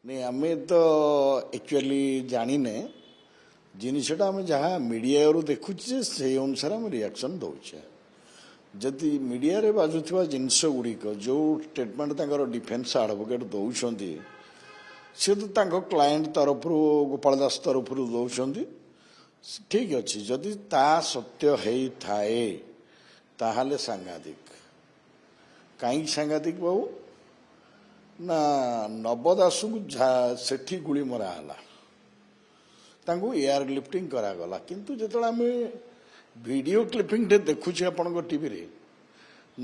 नहीं आम तो एक्चुअली जाने जिनसा आम जहाँ मीडिया रू देखुचे से अनुसार आम रिएक्शन दौचे जदि मीडिया रे बाजुवा जिनस गुड़िक जो स्टेटमेंट डिफेन्स आडभोकेट दौरान सी तो क्लाएंट तरफ गोपाल दास तरफ दौरान ठीक अच्छे जदि ता सत्य है थाए ताहले सांघातिक कहीं सांघातिक बाबू ना नव दास को सेठी गुली मराला एयर लिफ्टिंग करागला किंतु जो आम वीडियो क्लिपिंग देखुचे आपण टीवी रे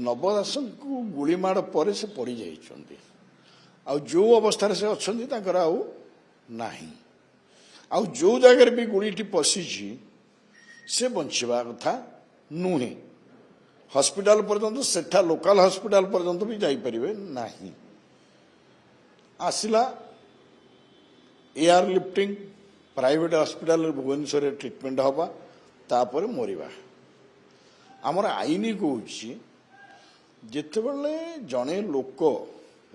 नव दास को गुली माड़ पर से पड़ जाइछन्ती आ जो अवस्था से अच्छी आ जो जगह भी गुलीटी पशिची से बंचवा कथा नुहे हॉस्पिटल पर्यंत सेठा लोकल हॉस्पिटल पर्यंत भी जापर ना आसला air lifting private hospital Bhubaneswar treatment हवा तापर मरवा आमर आईन कौन जितेबले जड़े लोक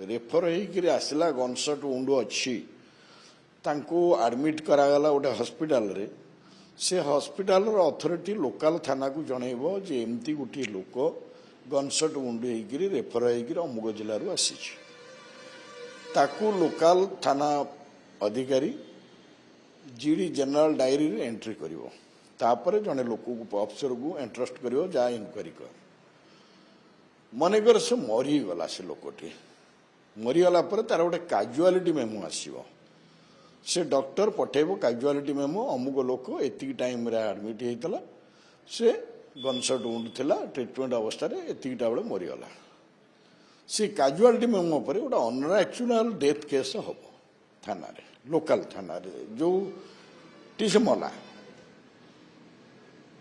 रेफर होकर आसला गनशट वुंड अच्छी आडमिट करागला गोटे हॉस्पिटल रे से हॉस्पिटल अथॉरिटी लोकल थाना को जनइब जे एमती गोटे लोक गनशट वुंड होकर रेफर होकर अमुक जिलूर आसी लोकल थाना अधिकारी जीडी जनरल डायरी रे एंट्री करिवो तापर जने लोक अफसर को एंट्रस्ट करिवो जा इनक्वारी कर मनेकर से मरीगला से लोकटी मरीगला पर तार गोटे काजुआलिटी मेमो आसीबो से डॉक्टर पठेबो काजुआलिटी मेमो अमुक लोक एतिक टाइम रे एडमिट हेतला से गनशट वुंड थिला ट्रीटमेंट अवस्था रे एतिकटा बेले मरीगला से काजुआलिटी मेमो पर गोटे अनएक्चुअल डेथ केस हम थाना रे लोकल थाना रे जो टीसे मला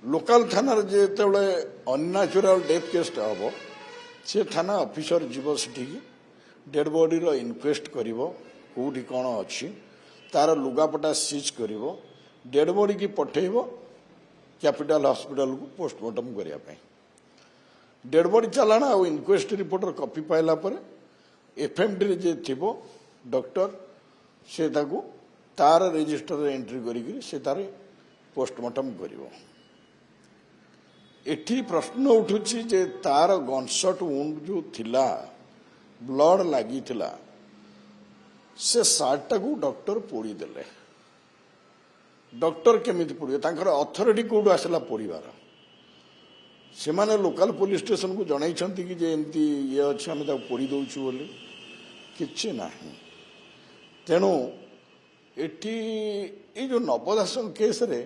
लोकल थाना रे जेतेबेले अननेचुरल डेथ केस हम से थाना ऑफिसर जीव सेठी डेड बॉडी रो इनक्वेस्ट करिवो कोठी कोन अछि तार लुगापटा सीज करिवो डेड बॉडी की पठेइबो कैपिटल हॉस्पिटल को पोस्टमार्टम करिया पई डेड बॉडी चलाना और इनक्वेस्ट रिपोर्टर कॉपी पाइला पर एफएमडी रे जे थिबो डॉक्टर से ताकू तार रजिस्टर एंट्री करी से तार पोस्टमार्टम करिवो एठी प्रश्न उठुची जे तार गनशट वुंड जो थिला ब्लड लगी थिला से सार्टा को डॉक्टर पोड़ी देले डॉक्टर केमिति पोड़ी तांकर अथॉरिटी कोड आसला पोड़ीबार से माने लोकल पुलिस स्टेशन को जणाई छंती कि जे एमती ये अछि हम ता पोड़ी दउछु बोली किछि नाही तेणु एठी ए जो नवदास केस रे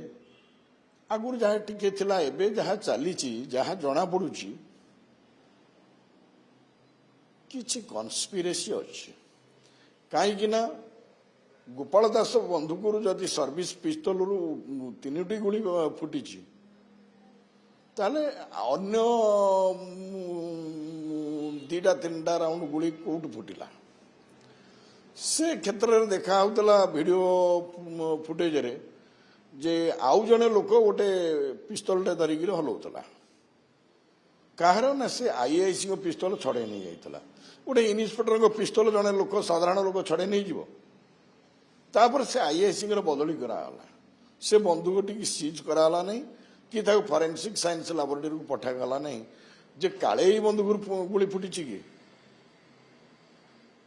आगुर जहाँ टिके थिला एबे जहाँ चलीची जहाँ जना पड़ुची किछि कन्स्पिरेसी अछि काईकि ना गोपाल दास बंधुक जदि सर्विस पिस्तल रु 3टी गुली फुटी ताले अन्य 2टा 3टा राउंड गुली कोट फुटिला से क्षेत्र में देखा होता वीडियो फुटेज रे जे आउ जने लोक गोटे पिस्तलटे धरिकी हलाउला कहार ना से आईआईसी को पिस्तल छड़े नहीं जाइला गोटे इन्स्पेक्टर को पिस्तल जने लोक साधारण लोक छड़े नहीं जीवो तापर से आईआईसी बदली कराला से बंदूक टी सीज कराला नहीं कि फॉरेंसिक साइंस लैबोरेटरी को पठागला नहीं जे काले बंदूक गुली फुटी कि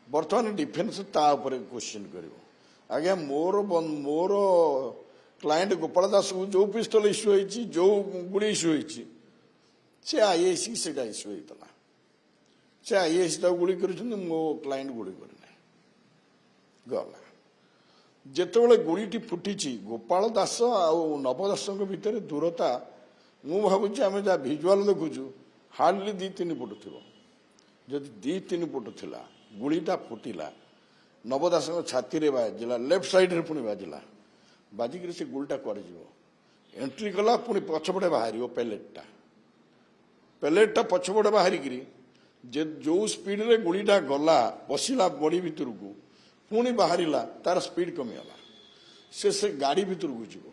बर्तमान डिफेन्स क्वेश्चन कर आज्ञा मोर क्लाएंट गोपाल दास को जो पिस्तल इश्यू होती जो गुड़ी इश्यू होती से आईआईसी से इश्यू होता से आईआईसी गुड़ी कर मो क्लाएंट गुड़ी करना गला जितेबाला गुड़ी फुटी गोपाल दास आ नव दास भितर दूरता मु भावुँ आम जहाँ भिजुआल देखुचु हार्डली 2-3 फुट थी जदि 2-3 फुट थिला गुड़ीटा फुटिला नव दास छाती रे बाजिला लेफ्ट साइड रे पुणी बाजिला बाजिक से गुलटा कड़े एंट्री कला पुणी पछपटे बाहर पेलेटा पछपटे बाहर जो स्पीड रे गुड़ीटा गला पशिला बॉडी भितर को पुणी बाहर तार स्पीड कमीगला से गाड़ी भितर को जीव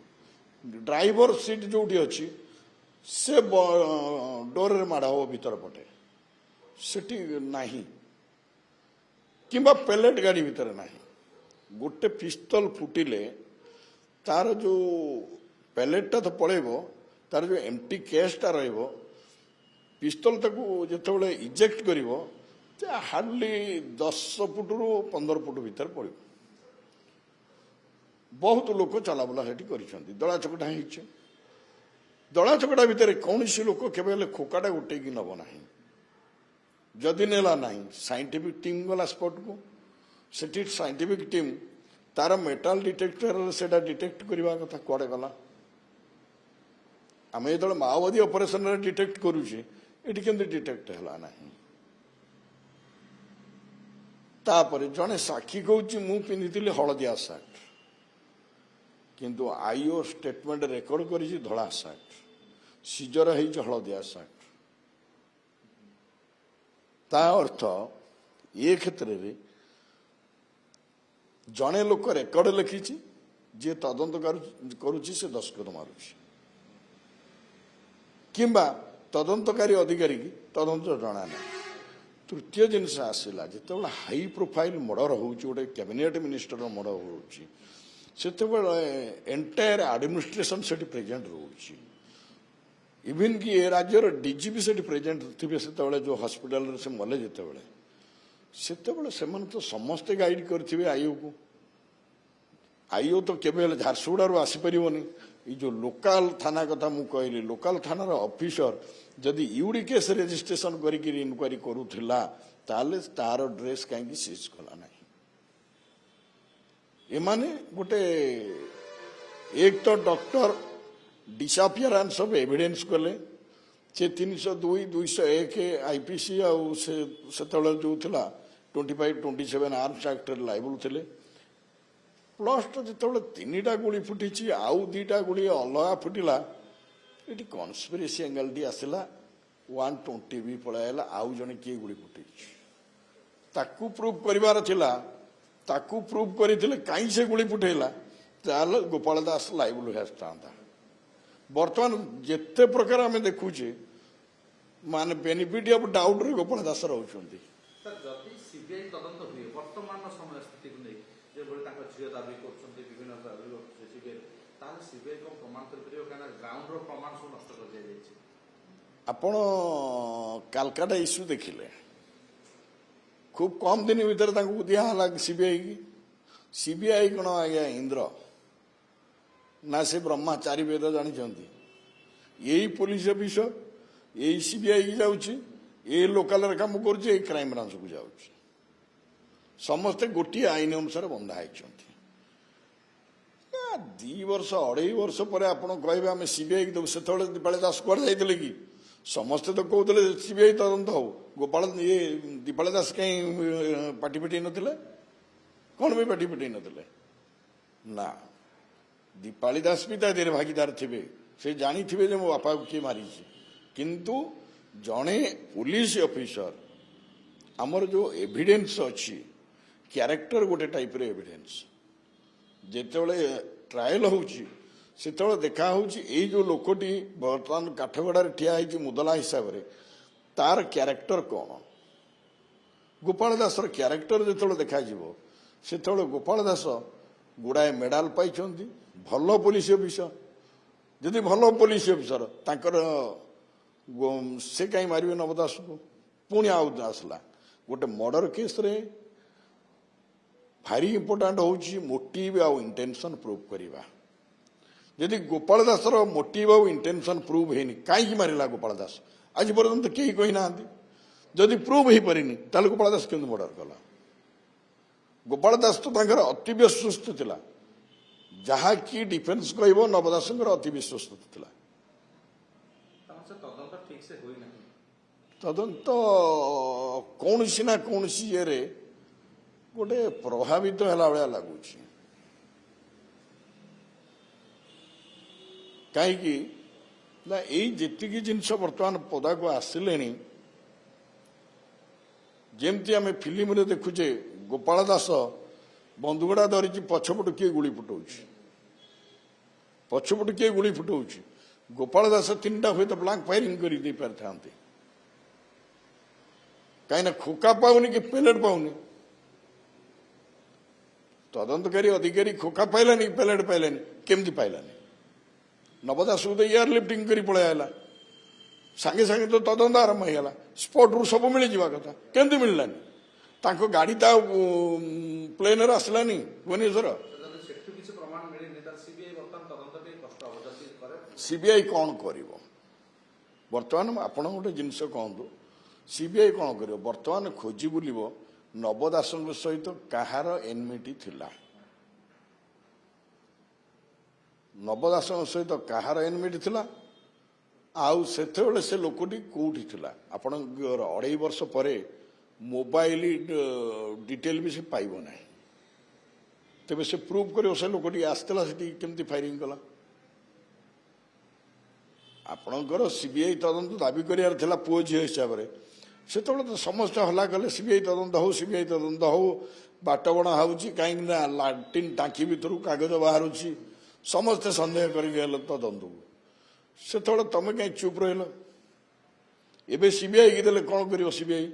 ड्राइवर सीट जो अच्छी से डोर रे माड़ हम भीतर पटे सेठी नहीं किंबा पेलेट गाड़ी भितर नहीं गोटे पिस्तल फुटिले तार जो पैलेटटा तो पड़ेबो तार जो एम्प्टी केसटा रहिबो पिस्तल ताकू जेतेबेले इजेक्ट करिवो हार्डली 10 फुट रु 15 फुट भीतर पड़ो बहुत लोक चलाबुला सेठी दला चकटा होइछे दला चकटा भितर कौन लोक केवल खोकाटा गोटे कि नब ना जदि नेला ना साइंटिफिक टीम गला स्पॉट को सेठी साइंटिफिक टीम तार मेटाल डिटेक्टर से डिटेक्ट करवा कथा कुआडे गला आम जो माओवादी ऑपरेशन डिटेक्ट करुचे ये केमती डिटेक्ट है ना तापर जड़े साक्षी कहूँ मु पिंधि हलदिया सार्ट किंतु आईओ स्टेटमेंट रेकर्ड कर धला सार्ट सीजर हो हलदिया सार्ट ता अर्थ ये क्षेत्र में जड़े लोक रेकर्ड लिखी जी तदंत करुच्ची से दस्तखत मारुची किंबा तदंतकारी अधिकारी की तदंत जना ना तृतीय जिनस आसला जो हाई प्रोफाइल मर्डर हो गोटे कैबिनेट मिनिस्टर मर्डर हो एंटायर एडमिनिस्ट्रेशन से प्रेजेंट रोचे इवन कि ए राज्यर डीजीपी से प्रेजेंट थे से जो हॉस्पिटल से मले से तो समस्ते गाइड करेंगे आईओ को आईओ तो केवल झारसुगुड़ारू आसीपारनी ये जो लोकल थाना कथा मु कहली लोकल थानार ऑफिसर जदि यूडी केस रेजिस्ट्रेशन करके इनक्वारी करूला तार ड्रेस कहीं सीज कला ना एमाने गोटे एक तो डॉक्टर डिसअपियरेंस ऑफ एविडेंस कले से 302 201 आईपीसी से जो थिला 25 27 आर्म्स एक्ट लाइबल थे प्लस जो तीनटा गुड़ी फुटी आउ दीटा गुड़ी अलग फुटिला ये कन्स्पिरेसी एंगल टी आसला 120 भी पलायला आउ जने किए गुड़ी फुटी ताकू प्रूव करिवार थिला ताकू प्रूव करथिले काई से गुड़ी फुटेला ताल गोपाल दास लाइबल हेस्तांता बर्तमान जेते प्रकार आम देखुचे माने बेनिफिट ऑफ डाउट रे गोपाल दास रहउछंती सर जदि सीबीआई तदंत हुए वर्तमान समय स्थिति को नहीं जे बोले ताको झियो दाबी करछंती विभिन्न दाबी करछे सीबीआई ताल सीबीआई को प्रमाण कर परियो काना ग्राउंड रो प्रमाण सब नष्ट कर दिया जायछि आपण कालकाटा इश्यू देखिले खूब कम दिन भीतर ताको दिया हला सीबीआई की सीबीआई कोन आज्ञा इंद्र ना से ब्रह्मचारी वेद जानी यही पुलिस ऑफिसर यही सीबीआई की जाऊँगी ये लोकाल काम कर क्राइम ब्रांच को जाऊँगी समस्ते गोटे आईन अनुसार बंधा होती 2 वर्ष 2.5 वर्ष पर आप कहे आम सीबीआई देव से दीपाली दास कौन जाते कि समस्ते तो कहते सीबीआई तदंत हो गोपाल ये दीपाली दास कहीं पार्टी पिटे नथिले कौन भी पार्टी पिटे नथिले ना दीपाली दास भी तादेह भागीदार थे से जानी थे मो बापा को किए मारी किंतु जड़े पुलिस ऑफिसर आमर जो एविडेंस अच्छी क्यारेक्टर गोटे टाइप रे एविडेंस जेतेबेले ट्रायल होते देखा ये जो लोकटी बर्तमान काठगड़ार ठिया मुदला हिसाब से तार क्यारेक्टर कौन गोपाल दास क्यारेक्टर जो देखा से गोपाल दास गुड़ाए मेडाल पाई भल पुलिस ऑफिसर जदि भल पुलिस ऑफिसर ताकर से कहीं मारे नव दास को पुणी आसला गोटे मर्डर केस रे भारी इंपोर्टाट हूँ मोटिव आउ इंटेंशन प्रूव करवा जदि गोपाल दास मोटिव आउ इंटेंशन प्रूव है कहीं मारा गोपाल दास आज पर्यंत कहीं कही ना जदि प्रूव हो पारिनी ताले गोपाल दास केमती मर्डर कला गोपाल दास तो अति विश्वस्त थिला जहाँ की डिफेन्स कह नवदास अति विश्वस्त थिला तदंत कौन सी ना कौन सी ये गोटे प्रभावित है भाया लगुच कहीं ना ये जिनस बर्तमान पदा को आसिले जमती आम फिल्म रे देखुचे गोपाल दास बंदूकटा धरी पछपटू किए गुली फुटाऊ पछपटू किए गुली फुटाऊ गोपाल दास 3टा हुए तो ब्लांक फायरिंग कर दे पारि था कहीं खोका पाऊनी कि पेलेट पाऊनी ତଦନ୍ତକାରୀ ଅଧିକାରୀ ଖୋକା ପାଇଲାନି ପ୍ୟାଲେଟ୍ ପାଇଲାନି କେମିତି ପାଇଲାନି ନବ ଦାସକୁ ତ ଏୟାର ଲିଫ୍ଟିଂ କରି ପଳେଇ ଆଇଲା ସାଙ୍ଗେ ସାଙ୍ଗେ ତ ତଦନ୍ତ ଆରମ୍ଭ ହେଇଗଲା ସ୍ପଟରୁ ସବୁ ମିଳିଯିବା କଥା କେମିତି ମିଳିଲାନି ତାଙ୍କ ଗାଡ଼ି ତା ପ୍ଲେନରେ ଆସିଲାନି ଭୁବନେଶ୍ୱର ଯଦି ସେଠୁ କିଛି ପ୍ରମାଣ ମିଳିନି ତାହେଲେ ସିବିଆଇ ବର୍ତ୍ତମାନ ତଦନ୍ତ ଟିକେ କଷ୍ଟ ହବ ଯଦି କରେ ସିବିଆଇ କ'ଣ କରିବ ବର୍ତ୍ତମାନ ଆପଣ ଗୋଟେ ଜିନିଷ କହନ୍ତୁ ସିବିଆଇ କ'ଣ କରିବ ବର୍ତ୍ତମାନ ଖୋଜି ବୁଲିବ ନବ ଦାସଙ୍କ ସହିତ କାହାର ଏନମିଟି ଥିଲା ନବ ଦାସଙ୍କ ସହିତ କାହାର ଏନମିଟି ଥିଲା ଆଉ ସେତେବେଳେ ସେ ଲୋକଟି କୋଉଠି ଥିଲା ଆପଣଙ୍କର 2.5 ବର୍ଷ ପରେ ମୋବାଇଲ ଡିଟେଲ ବି ସେ ପାଇବ ନାହିଁ ତେବେ ସେ ପ୍ରୁଭ୍ କରିବ ସେ ଲୋକଟି ଆସିଥିଲା ସେଠି କେମିତି ଫାୟାରିଂ କଲା ଆପଣଙ୍କର ସିବିଆଇ ତଦନ୍ତ ଦାବି କରିବାର ଥିଲା ପୁଅ ଝିଅ ହିସାବରେ ସେତେବେଳେ ତ ସମସ୍ତେ ହଲ୍ଲା କଲେ ସିବିଆଇ ତଦନ୍ତ ହଉ ବାଟବଣା ହେଉଛି କାହିଁକି ନା ଲାଟ୍ରିନ୍ ଟାଙ୍କି ଭିତରୁ କାଗଜ ବାହାରୁଛି ସମସ୍ତେ ସନ୍ଦେହ କରିକି ହେଲେ ତଦନ୍ତକୁ ସେତେବେଳେ ତମେ କାହିଁ ଚୁପ୍ ରହିଲ ଏବେ ସିବିଆଇ କି ଦେଲେ କ'ଣ କରିବ ସିବିଆଇ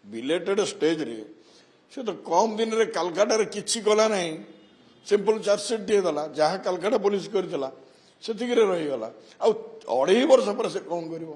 ବିଲେଟେଡ୍ ଷ୍ଟେଜରେ ସେ ତ କମ୍ ଦିନରେ କାଲକାଟାରେ କିଛି କଲା ନାହିଁ ସିମ୍ପଲ ଚାର୍ଜସିଟ୍ ଟିକେ ଦେଲା ଯାହା କାଲକାଟା ପୋଲିସ କରିଥିଲା ସେତିକିରେ ରହିଗଲା ଆଉ 2.5 ବର୍ଷ ପରେ ସେ କ'ଣ କରିବ